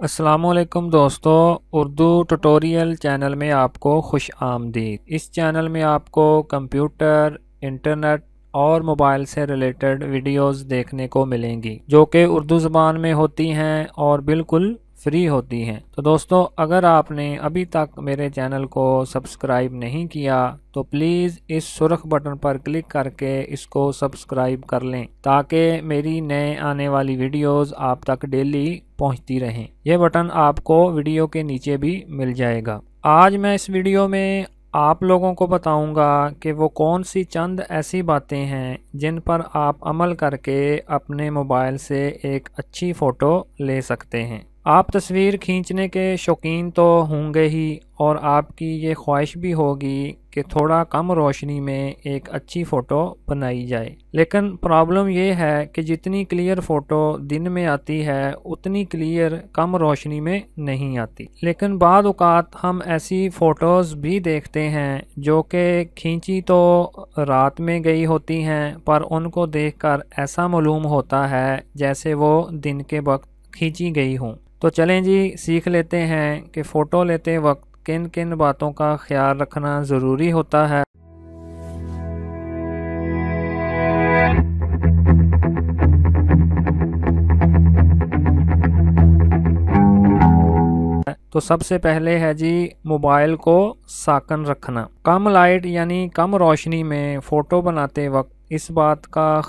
अस्सलामुअलैकुम दोस्तों, Urdu tutorial channel में आपको खुश आमदीद। इस चैनल में आपको कंप्यूटर, इंटरनेट और मोबाइल से रिलेटेड वीडियोस देखने को मिलेंगी जो कि उर्दू ज़बान में होती हैं और बिल्कुल फ्री होती हैं। तो दोस्तों, अगर आपने अभी तक मेरे चैनल को सब्सक्राइब नहीं किया तो प्लीज़ इस सुर्ख बटन पर क्लिक करके इसको सब्सक्राइब कर लें ताकि मेरी नए आने वाली वीडियोस आप तक डेली पहुंचती रहें। यह बटन आपको वीडियो के नीचे भी मिल जाएगा। आज मैं इस वीडियो में आप लोगों को बताऊंगा कि वो कौन सी चंद ऐसी बातें हैं जिन पर आप अमल करके अपने मोबाइल से एक अच्छी फ़ोटो ले सकते हैं। आप तस्वीर खींचने के शौकीन तो होंगे ही और आपकी ये ख्वाहिश भी होगी कि थोड़ा कम रोशनी में एक अच्छी फ़ोटो बनाई जाए। लेकिन प्रॉब्लम ये है कि जितनी क्लियर फ़ोटो दिन में आती है उतनी क्लियर कम रोशनी में नहीं आती। लेकिन बाद औक़ात हम ऐसी फ़ोटोज़ भी देखते हैं जो कि खींची तो रात में गई होती हैं, पर उनको देखकर ऐसा मालूम होता है जैसे वो दिन के वक्त खींची गई हों। तो चलें जी, सीख लेते हैं कि फ़ोटो लेते वक्त किन किन बातों का ख्याल रखना ज़रूरी होता है। तो सबसे पहले है जी, मोबाइल को साकन रखना। कम लाइट यानी कम रोशनी में फ़ोटो बनाते वक्त इस बात का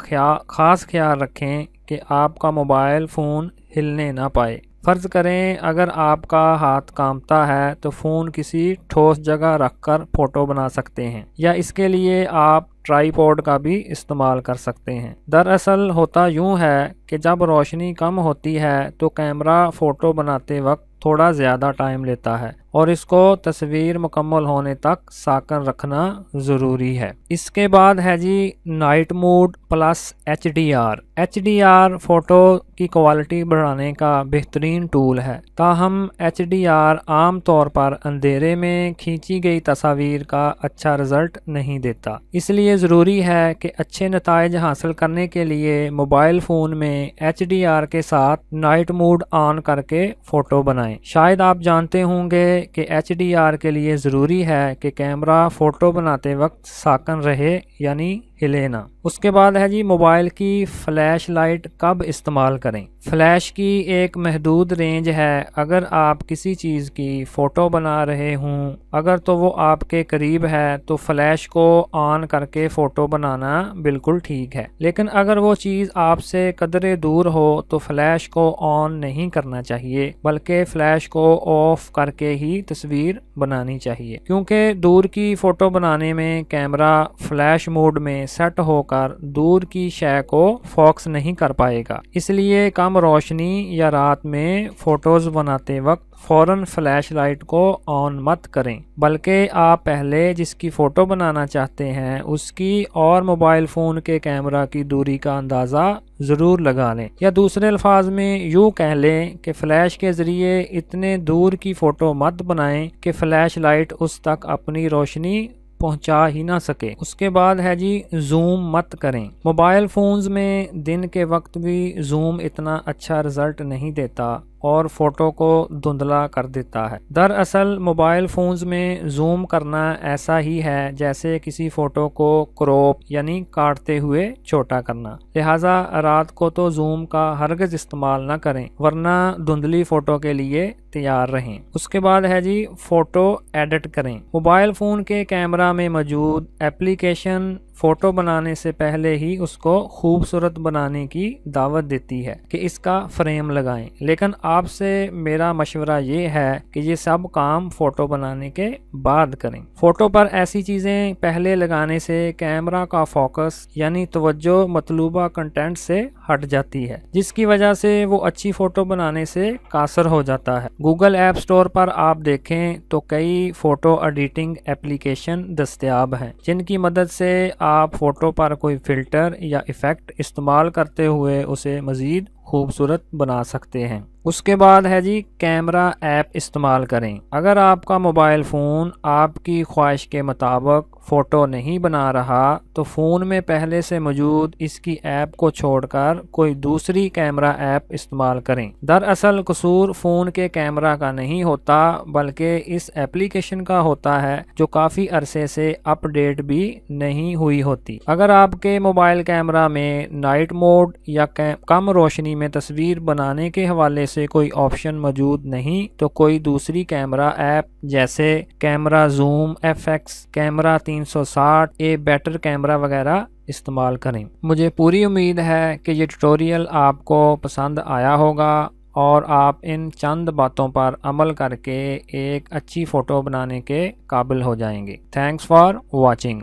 ख़ास ख्याल रखें कि आपका मोबाइल फ़ोन हिलने ना पाए। फ़र्ज़ करें अगर आपका हाथ कांपता है तो फ़ोन किसी ठोस जगह रखकर फ़ोटो बना सकते हैं, या इसके लिए आप ट्राईपॉड का भी इस्तेमाल कर सकते हैं। दरअसल होता यूँ है कि जब रोशनी कम होती है तो कैमरा फ़ोटो बनाते वक्त थोड़ा ज़्यादा टाइम लेता है और इसको तस्वीर मुकम्मल होने तक साकन रखना ज़रूरी है। इसके बाद है जी, night mode plus HDR photo की क्वालिटी बढ़ाने का बेहतरीन टूल है। ताहम HDR आम तौर पर अंधेरे में खींची गई तस्वीर का अच्छा रिज़ल्ट नहीं देता। इसलिए ज़रूरी है कि अच्छे नताइज हासिल करने के लिए मोबाइल फ़ोन में HDR के साथ नाइट मोड ऑन करके फ़ोटो बनाएं। शायद आप जानते होंगे कि HDR के लिए ज़रूरी है कि कैमरा फ़ोटो बनाते वक्त साकन रहे यानी हिले ना। उसके बाद है जी, मोबाइल की फ़्लैश लाइट कब इस्तेमाल करें। फ़्लैश की एक महदूद रेंज है। अगर आप किसी चीज़ की फ़ोटो बना रहे हों, अगर तो वो आपके करीब है तो फ़्लैश को ऑन करके फ़ोटो बनाना बिल्कुल ठीक है। लेकिन अगर वो चीज़ आपसे कदरे दूर हो तो फ़्लैश को ऑन नहीं करना चाहिए, बल्कि फ़्लैश को ऑफ करके ही तस्वीर बनानी चाहिए, क्योंकि दूर की फ़ोटो बनाने में कैमरा फ़्लैश मोड में सेट होकर दूर की शय को फोकस नहीं कर पाएगा। इसलिए कम रोशनी या रात में फ़ोटोज़ बनाते वक्त फ़ौरन फ्लैश लाइट को ऑन मत करें, बल्कि आप पहले जिसकी फ़ोटो बनाना चाहते हैं उसकी और मोबाइल फ़ोन के कैमरा की दूरी का अंदाज़ा ज़रूर लगा लें, या दूसरे अल्फाज में यूँ कह लें कि फ़्लैश के ज़रिए इतने दूर की फ़ोटो मत बनाएं कि फ़्लैश लाइट उस तक अपनी रोशनी पहुंचा ही ना सके। उसके बाद है जी, जूम मत करें। मोबाइल फ़ोन्स में दिन के वक्त भी जूम इतना अच्छा रिज़ल्ट नहीं देता और फ़ोटो को धुंधला कर देता है। दरअसल मोबाइल फ़ोन्स में जूम करना ऐसा ही है जैसे किसी फ़ोटो को क्रॉप यानी काटते हुए छोटा करना। लिहाजा रात को तो जूम का हरगिज़ इस्तेमाल न करें, वरना धुंधली फ़ोटो के लिए तैयार रहें। उसके बाद है जी, फ़ोटो एडिट करें। मोबाइल फ़ोन के कैमरा में मौजूद एप्लीकेशन फ़ोटो बनाने से पहले ही उसको खूबसूरत बनाने की दावत देती है कि इसका फ्रेम लगाएं। लेकिन आपसे मेरा मशवरा ये है कि ये सब काम फ़ोटो बनाने के बाद करें। फ़ोटो पर ऐसी चीज़ें पहले लगाने से कैमरा का फोकस यानी तवज्जो मतलूबा कंटेंट से हट जाती है, जिसकी वजह से वो अच्छी फ़ोटो बनाने से कासर हो जाता है। गूगल ऐप स्टोर पर आप देखें तो कई फ़ोटो एडिटिंग एप्लीकेशन दस्तयाब हैं, जिनकी मदद से आप फ़ोटो पर कोई फ़िल्टर या इफ़ेक्ट इस्तेमाल करते हुए उसे मज़ीद खूबसूरत बना सकते हैं। उसके बाद है जी कैमरा ऐप इस्तेमाल करें। अगर आपका मोबाइल फ़ोन आपकी ख्वाहिश के मुताबिक फ़ोटो नहीं बना रहा तो फ़ोन में पहले से मौजूद इसकी ऐप को छोड़कर कोई दूसरी कैमरा ऐप इस्तेमाल करें। दरअसल कसूर फ़ोन के कैमरा का नहीं होता बल्कि इस एप्लीकेशन का होता है जो काफ़ी अरसे से अपडेट भी नहीं हुई होती। अगर आपके मोबाइल कैमरा में नाइट मोड या कम रोशनी में तस्वीर बनाने के हवाले से कोई ऑप्शन मौजूद नहीं तो कोई दूसरी कैमरा ऐप जैसे camera zoom, FX, camera 360, a better camera वगैरह इस्तेमाल करें। मुझे पूरी उम्मीद है कि ये ट्यूटोरियल आपको पसंद आया होगा और आप इन चंद बातों पर अमल करके एक अच्छी फ़ोटो बनाने के काबिल हो जाएंगे। Thanks for watching.